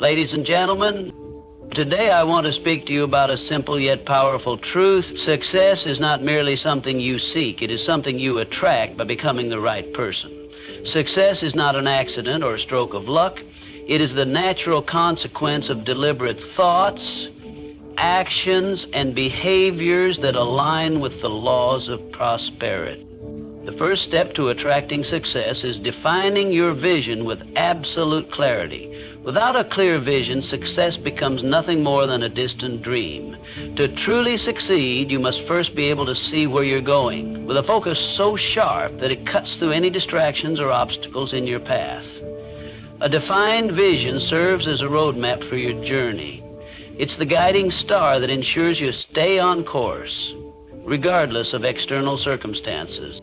Ladies and gentlemen, today I want to speak to you about a simple yet powerful truth. Success is not merely something you seek, it is something you attract by becoming the right person. Success is not an accident or a stroke of luck. It is the natural consequence of deliberate thoughts, actions, and behaviors that align with the laws of prosperity. The first step to attracting success is defining your vision with absolute clarity. Without a clear vision, success becomes nothing more than a distant dream. To truly succeed, you must first be able to see where you're going, with a focus so sharp that it cuts through any distractions or obstacles in your path. A defined vision serves as a roadmap for your journey. It's the guiding star that ensures you stay on course, regardless of external circumstances.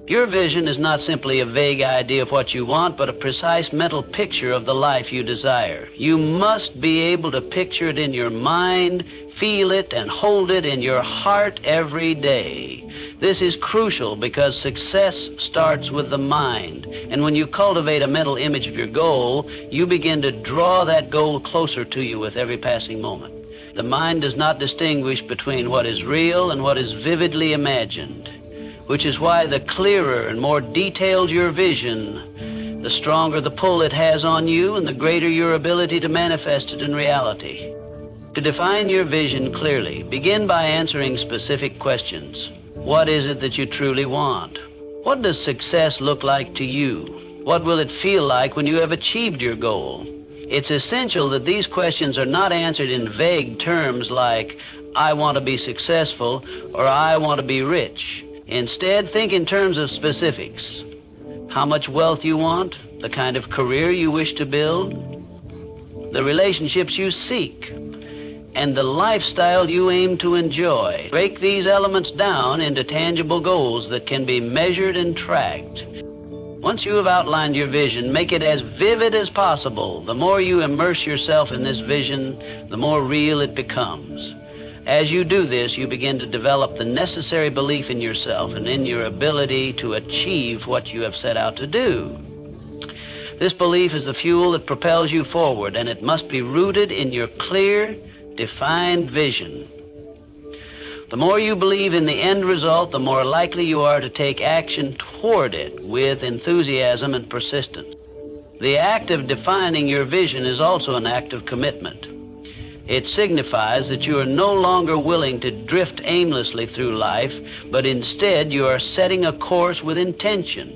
Your vision is not simply a vague idea of what you want, but a precise mental picture of the life you desire. You must be able to picture it in your mind, feel it, and hold it in your heart every day. This is crucial because success starts with the mind, and when you cultivate a mental image of your goal, you begin to draw that goal closer to you with every passing moment. The mind does not distinguish between what is real and what is vividly imagined, which is why the clearer and more detailed your vision, the stronger the pull it has on you and the greater your ability to manifest it in reality. To define your vision clearly, begin by answering specific questions. What is it that you truly want? What does success look like to you? What will it feel like when you have achieved your goal? It's essential that these questions are not answered in vague terms like, I want to be successful or I want to be rich. Instead, think in terms of specifics. How much wealth you want, the kind of career you wish to build, the relationships you seek, and the lifestyle you aim to enjoy. Break these elements down into tangible goals that can be measured and tracked. Once you have outlined your vision, make it as vivid as possible. The more you immerse yourself in this vision, the more real it becomes. As you do this, you begin to develop the necessary belief in yourself and in your ability to achieve what you have set out to do. This belief is the fuel that propels you forward, and it must be rooted in your clear, defined vision. The more you believe in the end result, the more likely you are to take action toward it with enthusiasm and persistence. The act of defining your vision is also an act of commitment. It signifies that you are no longer willing to drift aimlessly through life, but instead you are setting a course with intention.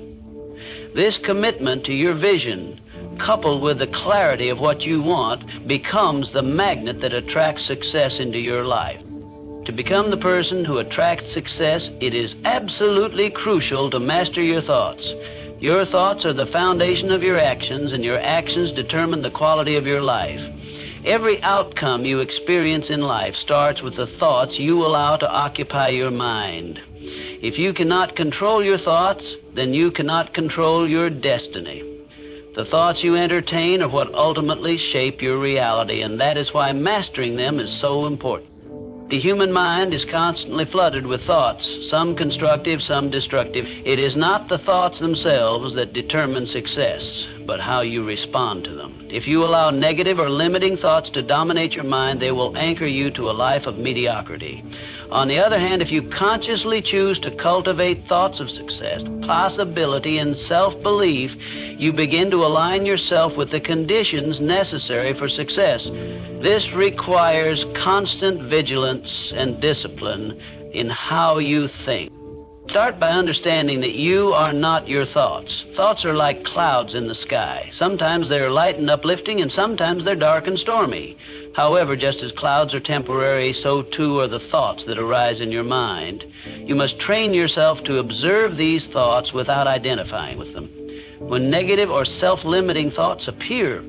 This commitment to your vision, coupled with the clarity of what you want, becomes the magnet that attracts success into your life. To become the person who attracts success, it is absolutely crucial to master your thoughts. Your thoughts are the foundation of your actions, and your actions determine the quality of your life. Every outcome you experience in life starts with the thoughts you allow to occupy your mind. If you cannot control your thoughts, then you cannot control your destiny. The thoughts you entertain are what ultimately shape your reality, and that is why mastering them is so important. The human mind is constantly flooded with thoughts, some constructive, some destructive. It is not the thoughts themselves that determine success, but how you respond to them. If you allow negative or limiting thoughts to dominate your mind, they will anchor you to a life of mediocrity. On the other hand, if you consciously choose to cultivate thoughts of success, possibility, and self-belief, you begin to align yourself with the conditions necessary for success. This requires constant vigilance and discipline in how you think. Start by understanding that you are not your thoughts. Thoughts are like clouds in the sky. Sometimes they're light and uplifting, and sometimes they're dark and stormy. However, just as clouds are temporary, so too are the thoughts that arise in your mind. You must train yourself to observe these thoughts without identifying with them. When negative or self-limiting thoughts appear,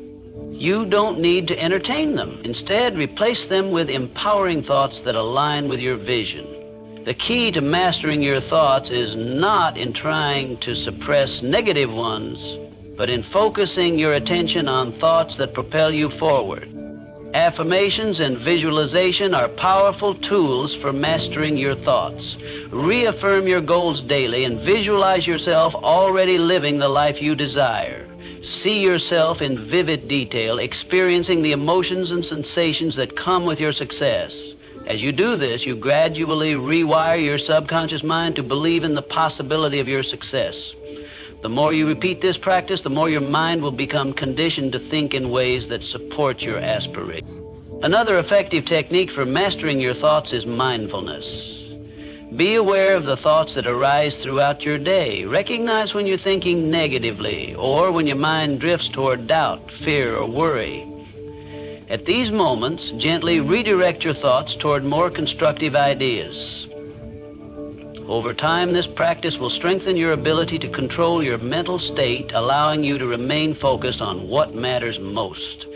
you don't need to entertain them. Instead, replace them with empowering thoughts that align with your vision. The key to mastering your thoughts is not in trying to suppress negative ones, but in focusing your attention on thoughts that propel you forward. Affirmations and visualization are powerful tools for mastering your thoughts. Reaffirm your goals daily and visualize yourself already living the life you desire. See yourself in vivid detail, experiencing the emotions and sensations that come with your success. As you do this, you gradually rewire your subconscious mind to believe in the possibility of your success. The more you repeat this practice, the more your mind will become conditioned to think in ways that support your aspirations. Another effective technique for mastering your thoughts is mindfulness. Be aware of the thoughts that arise throughout your day. Recognize when you're thinking negatively or when your mind drifts toward doubt, fear, or worry. At these moments, gently redirect your thoughts toward more constructive ideas. Over time, this practice will strengthen your ability to control your mental state, allowing you to remain focused on what matters most.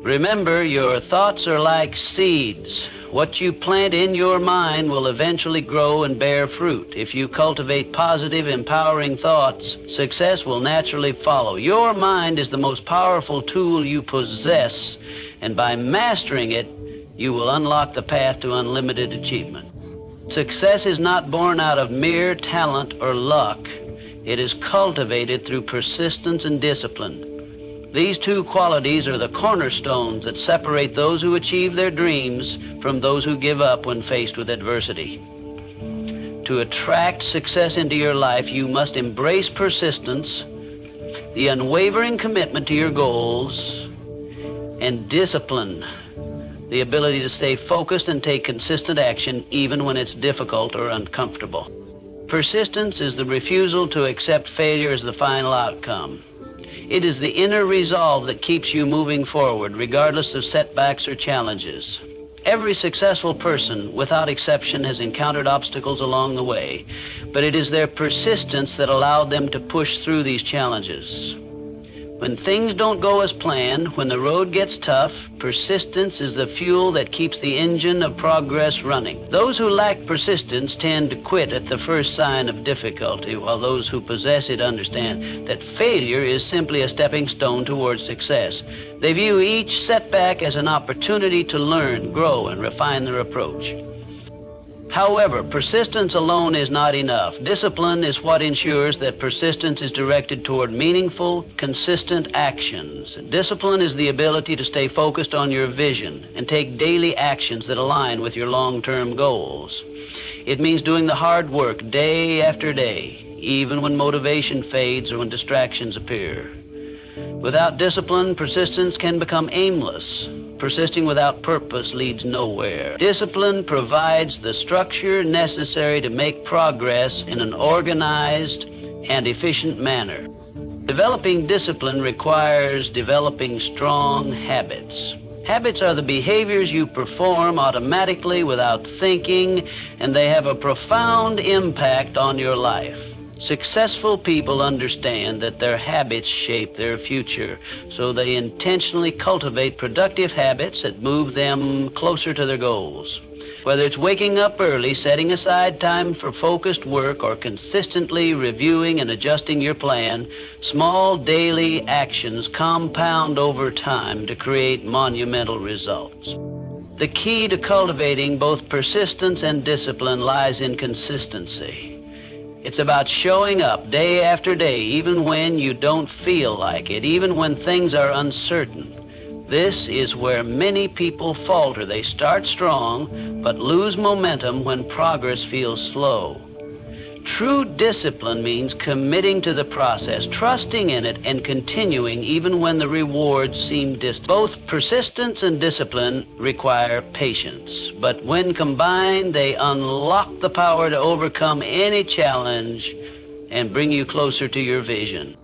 Remember, your thoughts are like seeds. What you plant in your mind will eventually grow and bear fruit. If you cultivate positive, empowering thoughts, success will naturally follow. Your mind is the most powerful tool you possess, and by mastering it, you will unlock the path to unlimited achievement. Success is not born out of mere talent or luck. It is cultivated through persistence and discipline. These two qualities are the cornerstones that separate those who achieve their dreams from those who give up when faced with adversity. To attract success into your life, you must embrace persistence, the unwavering commitment to your goals, and discipline, the ability to stay focused and take consistent action even when it's difficult or uncomfortable. Persistence is the refusal to accept failure as the final outcome. It is the inner resolve that keeps you moving forward, regardless of setbacks or challenges. Every successful person, without exception, has encountered obstacles along the way, but it is their persistence that allowed them to push through these challenges. When things don't go as planned, when the road gets tough, persistence is the fuel that keeps the engine of progress running. Those who lack persistence tend to quit at the first sign of difficulty, while those who possess it understand that failure is simply a stepping stone towards success. They view each setback as an opportunity to learn, grow, and refine their approach. However, persistence alone is not enough. Discipline is what ensures that persistence is directed toward meaningful, consistent actions. Discipline is the ability to stay focused on your vision and take daily actions that align with your long-term goals. It means doing the hard work day after day, even when motivation fades or when distractions appear. Without discipline, persistence can become aimless. Persisting without purpose leads nowhere. Discipline provides the structure necessary to make progress in an organized and efficient manner. Developing discipline requires developing strong habits. Habits are the behaviors you perform automatically without thinking, and they have a profound impact on your life. Successful people understand that their habits shape their future, so they intentionally cultivate productive habits that move them closer to their goals. Whether it's waking up early, setting aside time for focused work, or consistently reviewing and adjusting your plan, small daily actions compound over time to create monumental results. The key to cultivating both persistence and discipline lies in consistency. It's about showing up day after day, even when you don't feel like it, even when things are uncertain. This is where many people falter. They start strong, but lose momentum when progress feels slow. True discipline means committing to the process, trusting in it, and continuing even when the rewards seem distant. Both persistence and discipline require patience, but when combined, they unlock the power to overcome any challenge and bring you closer to your vision.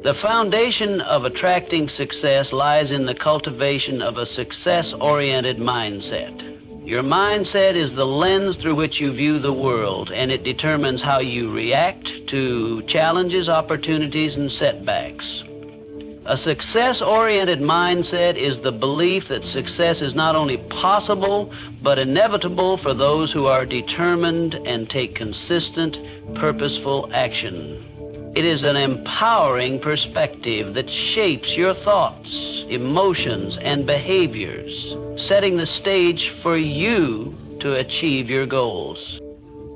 The foundation of attracting success lies in the cultivation of a success-oriented mindset. Your mindset is the lens through which you view the world, and it determines how you react to challenges, opportunities, and setbacks. A success-oriented mindset is the belief that success is not only possible, but inevitable for those who are determined and take consistent, purposeful action. It is an empowering perspective that shapes your thoughts, emotions, and behaviors, setting the stage for you to achieve your goals.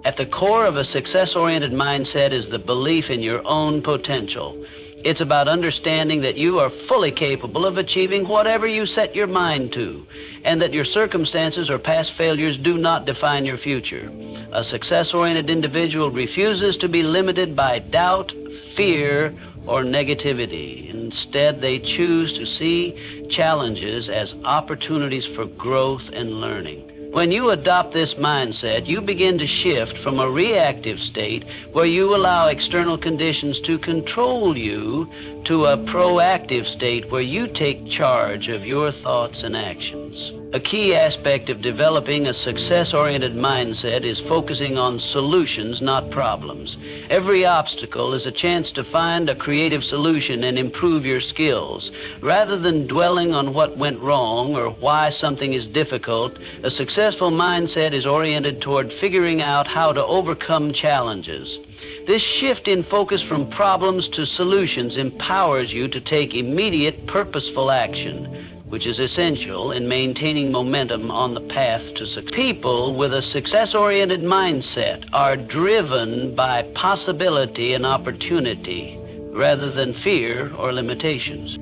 At the core of a success-oriented mindset is the belief in your own potential. It's about understanding that you are fully capable of achieving whatever you set your mind to, and that your circumstances or past failures do not define your future. A success-oriented individual refuses to be limited by doubt, fear, or negativity. Instead, they choose to see challenges as opportunities for growth and learning. When you adopt this mindset, you begin to shift from a reactive state where you allow external conditions to control you to a proactive state where you take charge of your thoughts and actions. A key aspect of developing a success-oriented mindset is focusing on solutions, not problems. Every obstacle is a chance to find a creative solution and improve your skills. Rather than dwelling on what went wrong or why something is difficult, a successful mindset is oriented toward figuring out how to overcome challenges. This shift in focus from problems to solutions empowers you to take immediate, purposeful action, which is essential in maintaining momentum on the path to success. People with a success-oriented mindset are driven by possibility and opportunity rather than fear or limitations.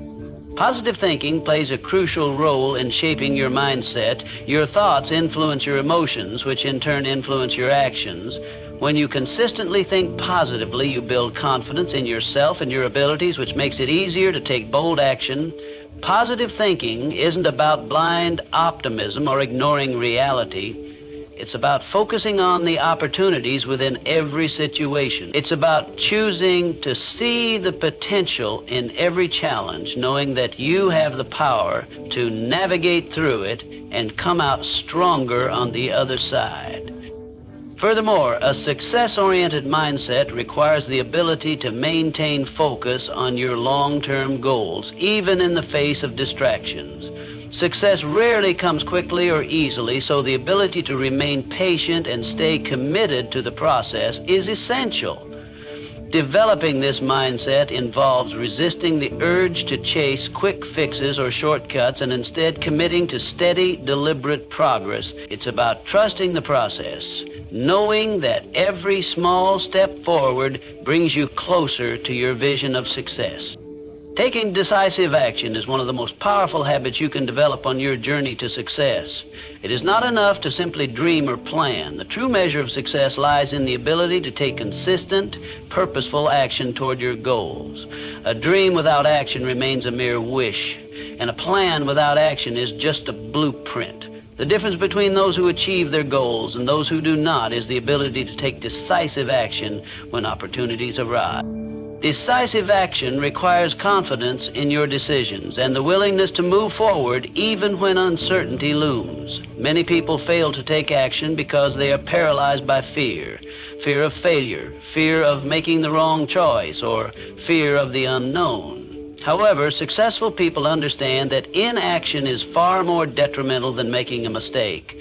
Positive thinking plays a crucial role in shaping your mindset. Your thoughts influence your emotions, which in turn influence your actions. When you consistently think positively, you build confidence in yourself and your abilities, which makes it easier to take bold action. Positive thinking isn't about blind optimism or ignoring reality. It's about focusing on the opportunities within every situation. It's about choosing to see the potential in every challenge, knowing that you have the power to navigate through it and come out stronger on the other side. Furthermore, a success-oriented mindset requires the ability to maintain focus on your long-term goals, even in the face of distractions. Success rarely comes quickly or easily, so the ability to remain patient and stay committed to the process is essential. Developing this mindset involves resisting the urge to chase quick fixes or shortcuts and instead committing to steady, deliberate progress. It's about trusting the process, knowing that every small step forward brings you closer to your vision of success. Taking decisive action is one of the most powerful habits you can develop on your journey to success. It is not enough to simply dream or plan. The true measure of success lies in the ability to take consistent, purposeful action toward your goals. A dream without action remains a mere wish, and a plan without action is just a blueprint. The difference between those who achieve their goals and those who do not is the ability to take decisive action when opportunities arise. Decisive action requires confidence in your decisions and the willingness to move forward even when uncertainty looms. Many people fail to take action because they are paralyzed by fear. Fear of failure, fear of making the wrong choice, or fear of the unknown. However, successful people understand that inaction is far more detrimental than making a mistake.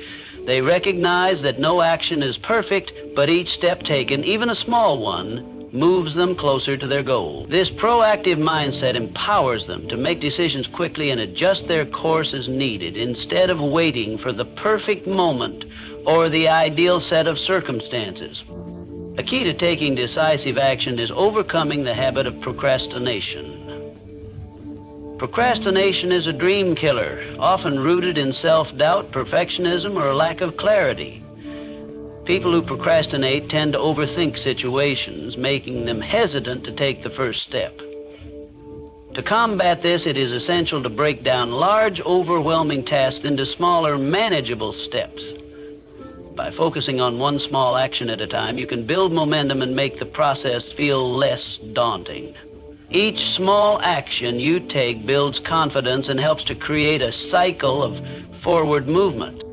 They recognize that no action is perfect, but each step taken, even a small one, moves them closer to their goal. This proactive mindset empowers them to make decisions quickly and adjust their course as needed, instead of waiting for the perfect moment or the ideal set of circumstances. A key to taking decisive action is overcoming the habit of procrastination. Procrastination is a dream killer, often rooted in self-doubt, perfectionism, or a lack of clarity. People who procrastinate tend to overthink situations, making them hesitant to take the first step. To combat this, it is essential to break down large, overwhelming tasks into smaller, manageable steps. By focusing on one small action at a time, you can build momentum and make the process feel less daunting. Each small action you take builds confidence and helps to create a cycle of forward movement.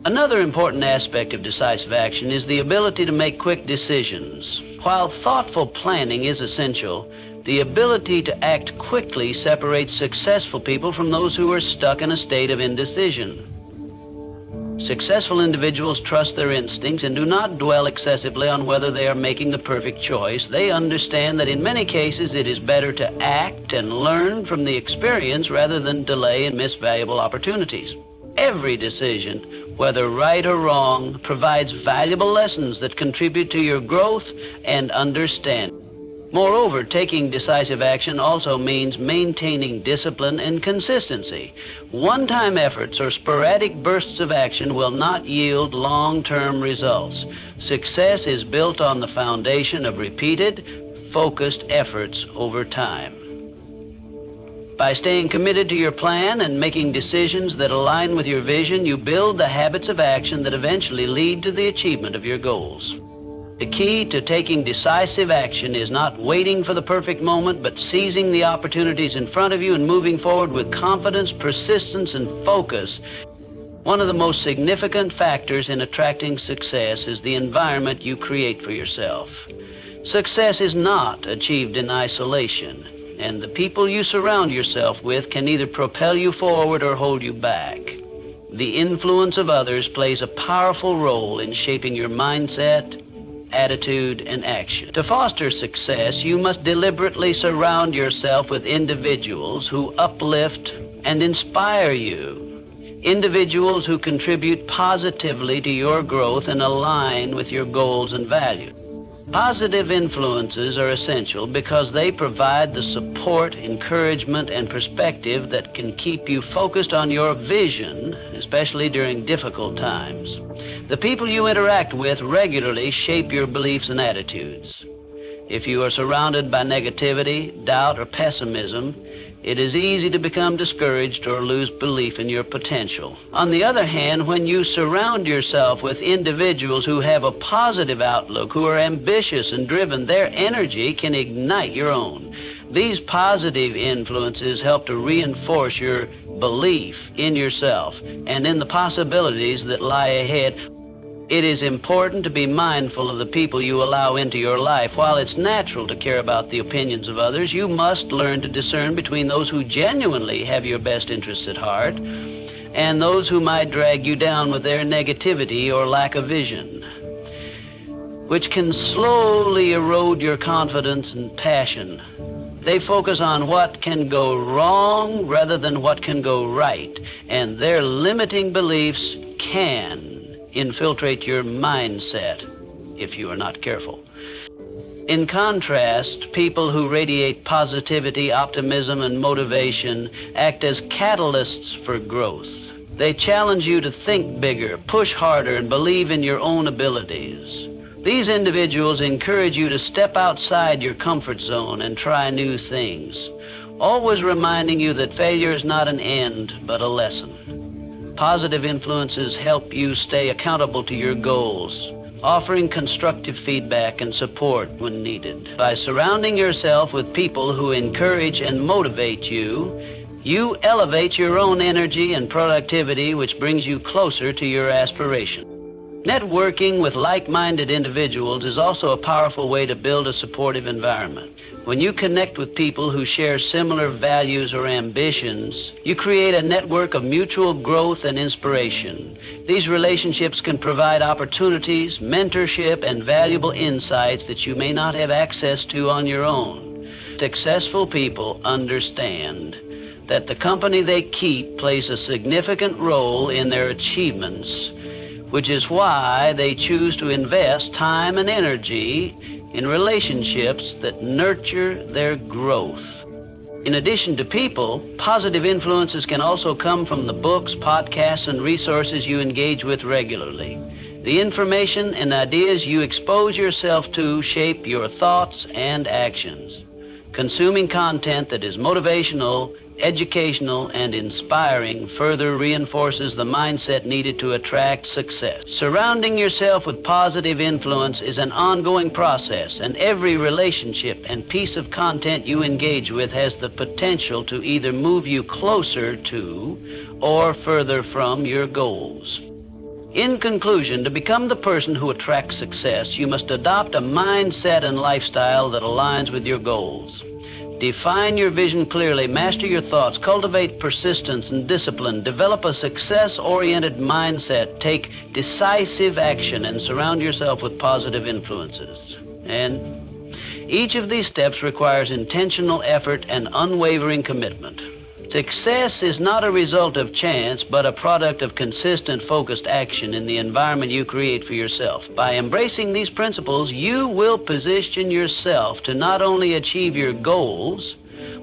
Another important aspect of decisive action is the ability to make quick decisions. While thoughtful planning is essential, the ability to act quickly separates successful people from those who are stuck in a state of indecision. Successful individuals trust their instincts and do not dwell excessively on whether they are making the perfect choice. They understand that in many cases it is better to act and learn from the experience rather than delay and miss valuable opportunities. Every decision, whether right or wrong, provides valuable lessons that contribute to your growth and understanding. Moreover, taking decisive action also means maintaining discipline and consistency. One-time efforts or sporadic bursts of action will not yield long-term results. Success is built on the foundation of repeated, focused efforts over time. By staying committed to your plan and making decisions that align with your vision, you build the habits of action that eventually lead to the achievement of your goals. The key to taking decisive action is not waiting for the perfect moment, but seizing the opportunities in front of you and moving forward with confidence, persistence, and focus. One of the most significant factors in attracting success is the environment you create for yourself. Success is not achieved in isolation, and the people you surround yourself with can either propel you forward or hold you back. The influence of others plays a powerful role in shaping your mindset, attitude, and action. To foster success, you must deliberately surround yourself with individuals who uplift and inspire you. Individuals who contribute positively to your growth and align with your goals and values. Positive influences are essential because they provide the support, encouragement, and perspective that can keep you focused on your vision, especially during difficult times. The people you interact with regularly shape your beliefs and attitudes. If you are surrounded by negativity, doubt, or pessimism, it is easy to become discouraged or lose belief in your potential. On the other hand, when you surround yourself with individuals who have a positive outlook, who are ambitious and driven, their energy can ignite your own. These positive influences help to reinforce your belief in yourself and in the possibilities that lie ahead. It is important to be mindful of the people you allow into your life. While it's natural to care about the opinions of others, you must learn to discern between those who genuinely have your best interests at heart and those who might drag you down with their negativity or lack of vision, which can slowly erode your confidence and passion. They focus on what can go wrong rather than what can go right, and their limiting beliefs can infiltrate your mindset if you are not careful. In contrast, people who radiate positivity, optimism, and motivation act as catalysts for growth. They challenge you to think bigger, push harder, and believe in your own abilities. These individuals encourage you to step outside your comfort zone and try new things, always reminding you that failure is not an end, but a lesson. Positive influences help you stay accountable to your goals, offering constructive feedback and support when needed. By surrounding yourself with people who encourage and motivate you, you elevate your own energy and productivity, which brings you closer to your aspiration. Networking with like-minded individuals is also a powerful way to build a supportive environment. When you connect with people who share similar values or ambitions, you create a network of mutual growth and inspiration. These relationships can provide opportunities, mentorship, and valuable insights that you may not have access to on your own. Successful people understand that the company they keep plays a significant role in their achievements, which is why they choose to invest time and energy in relationships that nurture their growth. In addition to people, positive influences can also come from the books, podcasts, and resources you engage with regularly. The information and ideas you expose yourself to shape your thoughts and actions. Consuming content that is motivational, educational, and inspiring further reinforces the mindset needed to attract success. Surrounding yourself with positive influence is an ongoing process, and every relationship and piece of content you engage with has the potential to either move you closer to or further from your goals. In conclusion, to become the person who attracts success, you must adopt a mindset and lifestyle that aligns with your goals. Define your vision clearly, master your thoughts, cultivate persistence and discipline, develop a success-oriented mindset, take decisive action, and surround yourself with positive influences. And each of these steps requires intentional effort and unwavering commitment. Success is not a result of chance, but a product of consistent, focused action in the environment you create for yourself. By embracing these principles, you will position yourself to not only achieve your goals,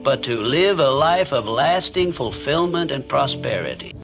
but to live a life of lasting fulfillment and prosperity.